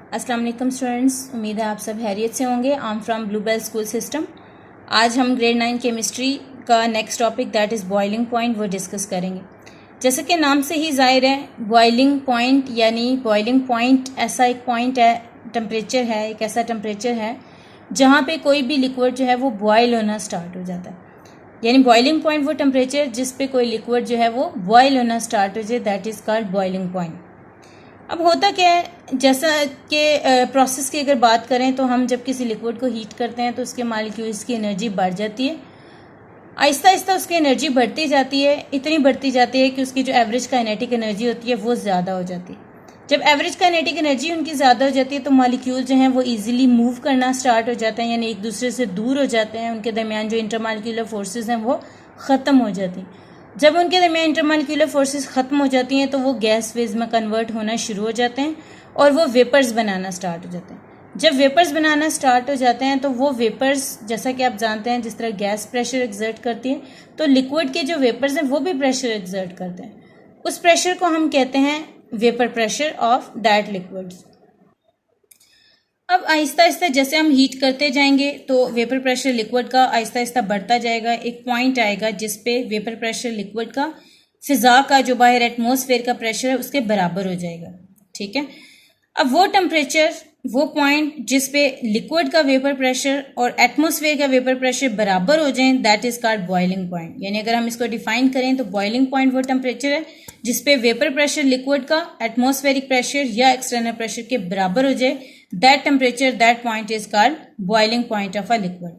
अस्सलाम वालेकुम स्टूडेंट्स, उम्मीद है आप सब खैरियत से होंगे। I am from Bluebell school system. आज हम ग्रेड 9 केमिस्ट्री का next topic that is boiling point वो डिस्कस करेंगे। जैसे कि नाम से ही जाहिर है, बॉइलिंग पॉइंट यानी बॉइलिंग पॉइंट ऐसा एक पॉइंट है, टेम्परेचर है, एक ऐसा टेम्परेचर है जहाँ पे कोई भी लिक्विड जो है वो बॉयल होना स्टार्ट हो जाता है। यानी बॉइलिंग पॉइंट वो टेम्परेचर जिस पे कोई लिक्विड जो है वो बॉयल होना स्टार्ट हो जाए, that is called boiling point. अब होता क्या है, जैसा कि प्रोसेस की अगर बात करें तो हम जब किसी लिक्विड को हीट करते हैं तो उसके मॉलिक्यूल्स की एनर्जी बढ़ जाती है। आहिस्ता आहिस्ता उसकी एनर्जी बढ़ती जाती है, इतनी बढ़ती जाती है कि उसकी जो एवरेज काइनेटिक एनर्जी होती है वो ज़्यादा हो जाती है। जब एवरेज काइनेटिक एनर्जी उनकी ज़्यादा हो जाती है तो मॉलिक्यूल जो हैं वो इजीली मूव करना स्टार्ट हो जाते हैं, यानी एक दूसरे से दूर हो जाते हैं। उनके दरमियान जो इंटरमॉलिक्यूलर फोर्सेस हैं वो ख़त्म हो जाती हैं। जब उनके दरमियान इंटरमॉलिक्यूलर फोर्सेस ख़त्म हो जाती हैं तो वो गैस फेज में कन्वर्ट होना शुरू हो जाते हैं और वो वेपर्स बनाना स्टार्ट हो जाते हैं। जब वेपर्स बनाना स्टार्ट हो जाते हैं तो वो वेपर्स, जैसा कि आप जानते हैं, जिस तरह गैस प्रेशर एक्सर्ट करती है तो लिक्विड के जो वेपर्स हैं वो भी प्रेशर एक्सर्ट करते हैं। उस प्रेशर को हम कहते हैं vapour pressure of that liquids. अब आहिस्ता आहिस्ता जैसे हम हीट करते जाएंगे तो वेपर प्रेशर लिक्विड का आहिस्ता आहिस्ता बढ़ता जाएगा। एक पॉइंट आएगा जिस पे वेपर प्रेशर लिक्विड का फिजा का जो बाहर एटमॉस्फेयर का प्रेशर है उसके बराबर हो जाएगा। ठीक है, अब वो टेम्परेचर, वो पॉइंट जिस पे लिक्विड का वेपर प्रेशर और एटमॉस्फेयर का वेपर प्रेशर बराबर हो जाए, that is called boiling point. यानी अगर हम इसको डिफाइन करें तो बॉइलिंग पॉइंट वो टेम्परेचर है जिस पे वेपर प्रेशर लिक्विड का एटमॉस्फेरिक प्रेशर या एक्सटर्नल प्रेशर के बराबर हो जाए, that temperature, that point is called boiling point of a liquid.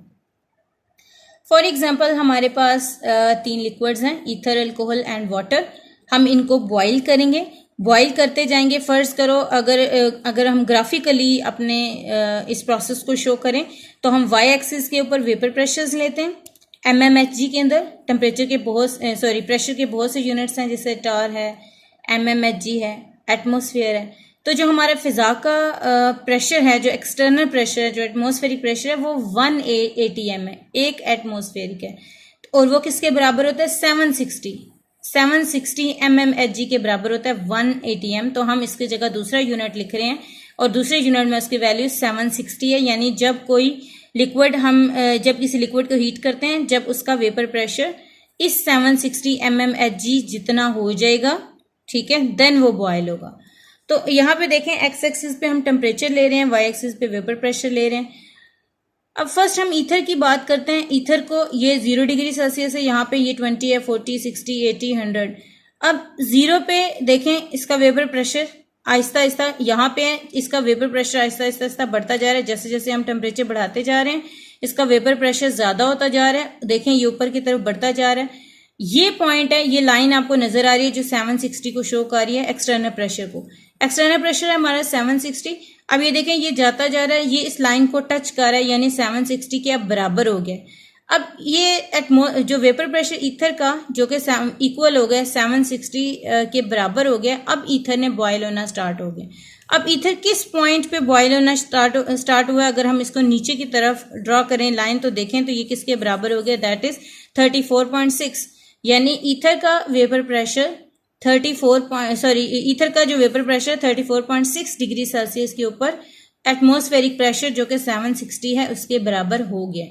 For example हमारे पास 3 लिक्विड्स हैं, ईथर, अल्कोहल एंड वाटर। हम इनको बॉयल करेंगे, बॉयल करते जाएंगे। फर्ज करो अगर हम ग्राफिकली अपने इस प्रोसेस को शो करें तो हम वाई एक्सिस के ऊपर वेपर प्रेशर्स लेते हैं। mmHg के अंदर टेम्परेचर के प्रेशर के बहुत से यूनिट्स हैं, जैसे टार है, mmHg है, एटमॉस्फेयर है। तो जो हमारा फिजा का प्रेशर है, जो एक्सटर्नल प्रेशर है, जो एटमॉस्फेरिक प्रेशर है, वो 1 atm है, एक एटमॉस्फेरिक है। और वो किसके बराबर होता है? 760 mmHg के बराबर होता है 1 atm। तो हम इसकी जगह दूसरा यूनिट लिख रहे हैं और दूसरे यूनिट में उसकी वैल्यू 760 है। यानी जब कोई लिक्विड जब किसी लिक्विड को हीट करते हैं, जब उसका वेपर प्रेशर इस 760 mmHg जितना हो जाएगा, ठीक है, देन वो बॉयल होगा। तो यहाँ पे देखें, एक्स एक्सिस पे हम टेम्परेचर ले रहे हैं, वाई एक्सिस पे वेपर प्रेशर ले रहे हैं। अब फर्स्ट हम ईथर की बात करते हैं। ईथर को ये 0 डिग्री सेल्सियस है, यहाँ पे ये 20 है, 40, 60, 80, 100। अब 0 पे देखें इसका वेपर प्रेशर आहिस्ता आहिस्ता यहाँ पे है, इसका वेपर प्रेशर आहिस्ता आहिस्ता बढ़ता जा रहा है। जैसे जैसे हम टेम्परेचर बढ़ाते जा रहे हैं इसका वेपर प्रेशर ज्यादा होता जा रहा है। देखें ये ऊपर की तरफ बढ़ता जा रहा है। ये पॉइंट है, ये लाइन आपको नजर आ रही है जो 760 को शो कर रही है एक्सटर्नल प्रेशर को। एक्सटर्नल प्रेशर है हमारा 760। अब ये देखें ये जाता जा रहा है, ये इस लाइन को टच कर रहा है, यानी 760 के अब बराबर हो गया। अब ये जो वेपर प्रेशर ईथर का जो कि इक्वल हो गया 760 के बराबर हो गया, अब ईथर ने बॉयल होना स्टार्ट हो गया। अब ईथर किस पॉइंट पे बॉयल होना स्टार्ट हुआ? अगर हम इसको नीचे की तरफ ड्रॉ करें लाइन तो देखें तो ये किसके बराबर हो गया? That is 34.6। यानी ईथर का वेपर प्रेशर ईथर का जो वेपर प्रेशर 34.6 डिग्री सेल्सियस के ऊपर एटमॉस्फेरिक प्रेशर जो कि 760 है उसके बराबर हो गया।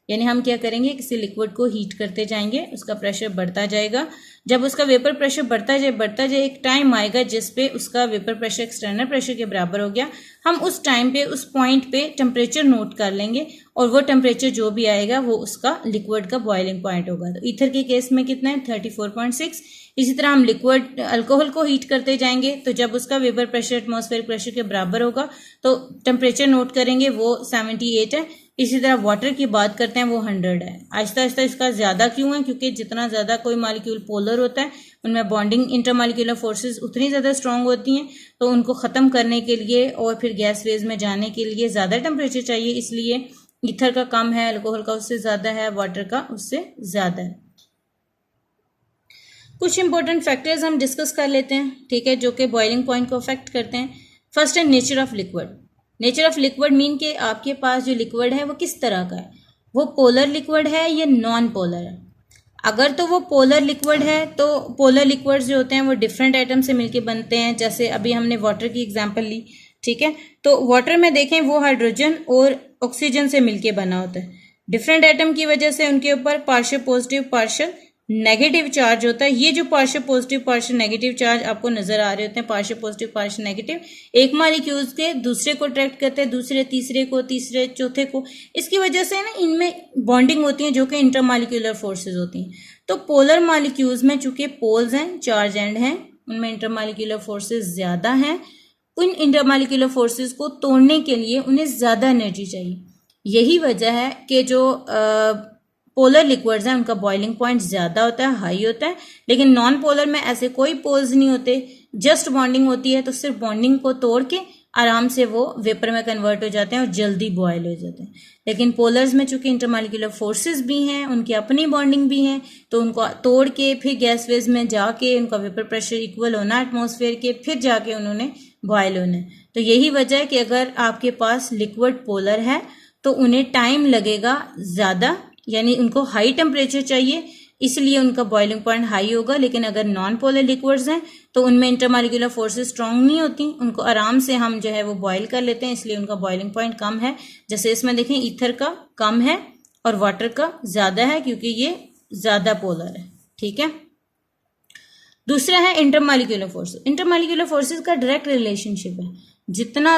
यानी हम क्या करेंगे, किसी लिक्विड को हीट करते जाएंगे, उसका प्रेशर बढ़ता जाएगा। जब उसका वेपर प्रेशर बढ़ता जाए एक टाइम आएगा जिस पे उसका वेपर प्रेशर एक्सटर्नल प्रेशर के बराबर हो गया। हम उस टाइम पे उस पॉइंट पे टेम्परेचर नोट कर लेंगे और वो टेम्परेचर जो भी आएगा वो उसका लिक्विड का बॉइलिंग पॉइंट होगा। तो ईथर के केस में कितना है? 34.6। इसी तरह हम लिक्विड अल्कोहल को हीट करते जाएंगे तो जब उसका वेपर प्रेशर एटमॉस्फेरिक प्रेशर के बराबर होगा तो टेम्परेचर नोट करेंगे, वो 78 है। इसी तरह वाटर की बात करते हैं, वो 100 है। आहिस्ता आहिस्ता इसका ज्यादा क्यों है? क्योंकि जितना ज्यादा कोई मॉलिक्यूल पोलर होता है उनमें बॉन्डिंग इंटरमॉलिक्यूलर फोर्सेस उतनी ज्यादा स्ट्रांग होती हैं, तो उनको खत्म करने के लिए और फिर गैस फेज में जाने के लिए ज्यादा टेम्परेचर चाहिए। इसलिए ईथर का कम है, अल्कोहल का उससे ज्यादा है, वाटर का उससे ज्यादा है। कुछ इंपॉर्टेंट फैक्टर्स हम डिस्कस कर लेते हैं, ठीक है, जो कि बॉइलिंग पॉइंट को अफेक्ट करते हैं। फर्स्ट है nature of liquid. Nature of liquid mean के आपके पास जो लिक्विड है वो किस तरह का है, वो पोलर लिक्विड है या नॉन पोलर है। अगर तो वो पोलर लिक्विड है तो पोलर लिक्विड्स जो होते हैं वो डिफरेंट एटम से मिलके बनते हैं। जैसे अभी हमने वाटर की एग्जांपल ली, ठीक है। तो वाटर में देखें वो हाइड्रोजन और ऑक्सीजन से मिलके बना होता है। डिफरेंट एटम की वजह से उनके ऊपर partial positive partial negative charge होता है। ये जो partial positive partial negative charge आपको नजर आ रहे होते हैं, पार्शियल पॉजिटिव पार्शियल नेगेटिव, एक मॉलिक्यूल्स के दूसरे को अट्रैक्ट करते हैं, दूसरे तीसरे को, तीसरे चौथे को। इसकी वजह से ना इनमें बॉन्डिंग होती है जो कि इंटरमॉलिक्यूलर फोर्सेज होती हैं। तो पोलर मॉलिक्यूल्स में चूंकि पोल्स हैं, चार्ज एंड हैं, उनमें इंटरमॉलिक्यूलर फोर्सेज ज्यादा हैं। उन इंटरमॉलिक्यूलर फोर्सेस को तोड़ने के लिए उन्हें ज्यादा एनर्जी चाहिए। यही वजह है कि जो पोलर लिक्विड्स हैं उनका बॉइलिंग पॉइंट ज्यादा होता है, हाई होता है। लेकिन नॉन पोलर में ऐसे कोई पोल्स नहीं होते, जस्ट बॉन्डिंग होती है। तो सिर्फ बॉन्डिंग को तोड़ के आराम से वो वेपर में कन्वर्ट हो जाते हैं और जल्दी बॉयल हो जाते हैं। लेकिन पोलर्स में चूंकि इंटरमॉलिक्यूलर फोर्सेस भी हैं, उनकी अपनी बॉन्डिंग भी है, तो उनको तोड़ के फिर गैस फेज में जाके उनका वेपर प्रेशर इक्वल होना एटमॉस्फेयर के, फिर जाके उन्होंने बॉयल होना है। तो यही वजह है कि अगर आपके पास लिक्विड पोलर है तो उन्हें टाइम लगेगा ज्यादा, यानी उनको हाई टेम्परेचर चाहिए, इसलिए उनका बॉइलिंग पॉइंट हाई होगा। लेकिन अगर नॉन पोलर लिक्विड्स हैं तो उनमें इंटरमॉलिक्यूलर फोर्सेस स्ट्रांग नहीं होती, उनको आराम से हम जो है वो बॉयल कर लेते हैं, इसलिए उनका बॉइलिंग पॉइंट कम है। जैसे इसमें देखें ईथर का कम है और वाटर का ज्यादा है क्योंकि ये ज्यादा पोलर है। ठीक है। दूसरा है इंटरमॉलिक्यूलर फोर्सेस। इंटरमॉलिक्यूलर फोर्सेस का डायरेक्ट रिलेशनशिप है। जितनी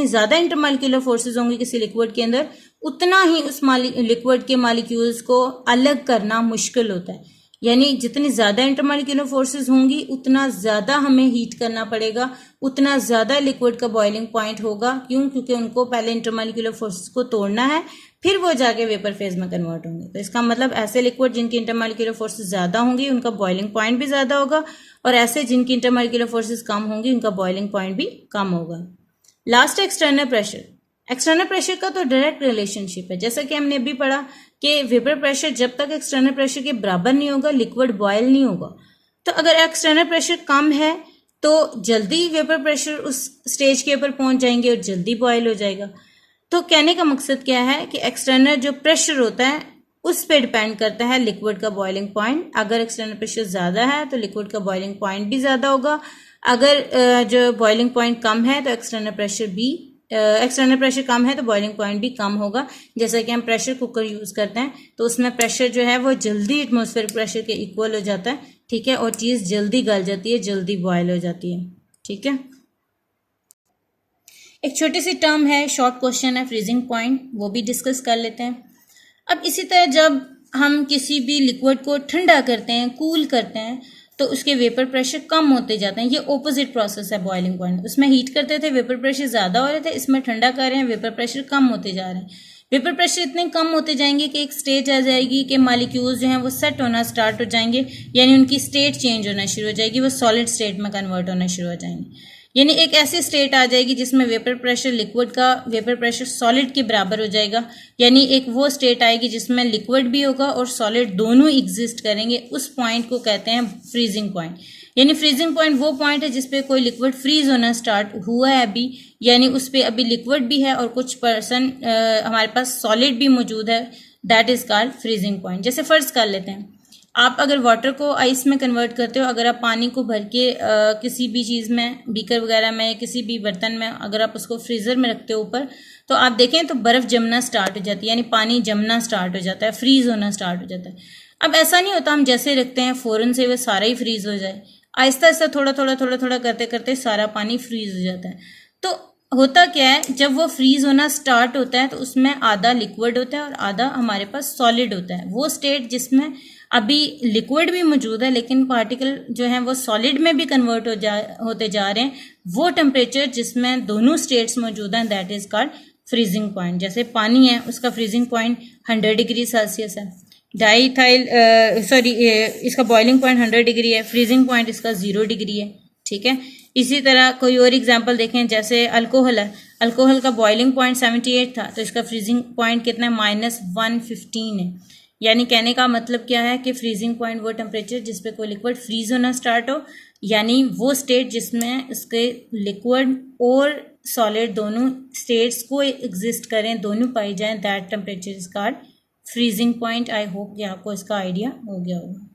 ज्यादा इंटरमॉलिक्यूलर फोर्सेस होंगी किसी लिक्विड के अंदर, उतना ही उस लिक्विड के मॉलिक्यूल्स को अलग करना मुश्किल होता है। यानी जितनी ज्यादा इंटरमॉलिक्यूलर फोर्सेस होंगी उतना ज्यादा हमें हीट करना पड़ेगा, उतना ज्यादा लिक्विड का बॉइलिंग पॉइंट होगा। क्यों? क्योंकि उनको पहले इंटरमॉलिक्यूलर फोर्सेस को तोड़ना है, फिर वो जाके वेपर फेज में कन्वर्ट होंगे। तो इसका मतलब ऐसे लिक्विड जिनकी इंटरमॉलिक्यूलर फोर्सेस ज्यादा होंगी उनका बॉइलिंग पॉइंट भी ज्यादा होगा, और ऐसे जिनकी इंटरमॉलिक्यूलर फोर्सेस कम होंगी उनका बॉइलिंग पॉइंट भी कम होगा। Last external pressure. External pressure का तो डायरेक्ट रिलेशनशिप है। जैसा कि हमने अभी पढ़ा कि वेपर प्रेशर जब तक एक्सटर्नल प्रेशर के बराबर नहीं होगा लिक्विड बॉयल नहीं होगा। तो अगर एक्सटर्नल प्रेशर कम है तो जल्दी वेपर प्रेशर उस स्टेज के ऊपर पहुंच जाएंगे और जल्दी बॉयल हो जाएगा। तो कहने का मकसद क्या है कि एक्सटर्नल जो प्रेशर होता है उस पर डिपेंड करता है लिक्विड का बॉइलिंग पॉइंट। अगर एक्सटर्नल प्रेशर ज्यादा है तो लिक्विड का बॉइलिंग पॉइंट भी ज्यादा होगा। अगर जो बॉइलिंग पॉइंट कम है तो एक्सटर्नल प्रेशर कम है तो बॉइलिंग पॉइंट भी कम होगा। जैसा कि हम प्रेशर कुकर यूज करते हैं तो उसमें प्रेशर जो है वो जल्दी एटमॉस्फेरिक प्रेशर के इक्वल हो जाता है। ठीक है। और चीज जल्दी गल जाती है, जल्दी बॉयल हो जाती है। ठीक है। एक छोटी सी टर्म है, शॉर्ट क्वेश्चन है, फ्रीजिंग पॉइंट, वो भी डिस्कस कर लेते हैं। अब इसी तरह जब हम किसी भी लिक्विड को ठंडा करते हैं, कूल करते हैं, तो उसके वेपर प्रेशर कम होते जाते हैं। ये ऑपोजिट प्रोसेस है बॉइलिंग पॉइंट। उसमें हीट करते थे, वेपर प्रेशर ज्यादा हो रहे थे, इसमें ठंडा कर रहे हैं, वेपर प्रेशर कम होते जा रहे हैं। वेपर प्रेशर इतने कम होते जाएंगे कि एक स्टेज आ जाएगी कि मॉलिक्यूल्स जो हैं वो सेट होना स्टार्ट हो जाएंगे, यानी उनकी स्टेट चेंज होना शुरू हो जाएगी, वो सॉलिड स्टेट में कन्वर्ट होना शुरू हो जाएंगे। यानी एक ऐसी स्टेट आ जाएगी जिसमें वेपर प्रेशर लिक्विड का वेपर प्रेशर सॉलिड के बराबर हो जाएगा। यानी एक वो स्टेट आएगी जिसमें लिक्विड भी होगा और सॉलिड दोनों एग्जिस्ट करेंगे। उस पॉइंट को कहते हैं फ्रीजिंग पॉइंट। यानी फ्रीजिंग पॉइंट वो पॉइंट है जिसपे कोई लिक्विड फ्रीज होना स्टार्ट हुआ है अभी, यानी उस पर अभी लिक्विड भी है और कुछ परसेंट हमारे पास सॉलिड भी मौजूद है। That is called freezing point. जैसे फर्ज कर लेते हैं, आप अगर वाटर को आइस में कन्वर्ट करते हो, अगर आप पानी को भर के किसी भी चीज़ में, बीकर वगैरह में, किसी भी बर्तन में, अगर आप उसको फ्रीज़र में रखते हो ऊपर, तो आप देखें तो बर्फ़ जमना स्टार्ट हो जाती है, यानी पानी जमना स्टार्ट हो जाता है, फ्रीज होना स्टार्ट हो जाता है। अब ऐसा नहीं होता हम जैसे रखते हैं फ़ौरन से वो सारा ही फ्रीज हो जाए। आहिस्ता आहिस्ता थोड़ा थोड़ा करते करते सारा पानी फ्रीज हो जाता है। तो होता क्या है, जब वो फ्रीज होना स्टार्ट होता है तो उसमें आधा लिक्विड होता है और आधा हमारे पास सॉलिड होता है। वो स्टेट जिसमें अभी लिक्विड भी मौजूद है लेकिन पार्टिकल जो है वो सॉलिड में भी कन्वर्ट होते जा रहे हैं, वो टेम्परेचर जिसमें दोनों स्टेट्स मौजूद हैं, that is called freezing point. जैसे पानी है, उसका फ्रीजिंग पॉइंट 100 डिग्री सेल्सियस है। इसका बॉइलिंग पॉइंट 100 डिग्री है, फ्रीजिंग पॉइंट इसका 0 डिग्री है। ठीक है। इसी तरह कोई और एग्जांपल देखें, जैसे अल्कोहल है, अल्कोहल का बॉइलिंग पॉइंट 78 था तो इसका फ्रीजिंग पॉइंट कितना है, -115 है। यानी कहने का मतलब क्या है कि फ्रीजिंग पॉइंट वो टेम्परेचर जिस पे कोई लिक्विड फ्रीज होना स्टार्ट हो, यानी वो स्टेट जिसमें उसके लिक्विड और सॉलिड दोनों स्टेट्स को एग्जिस्ट करें, दोनों पाई जाएं, that temperature is called freezing point. I hope कि आपको इसका आइडिया हो गया होगा।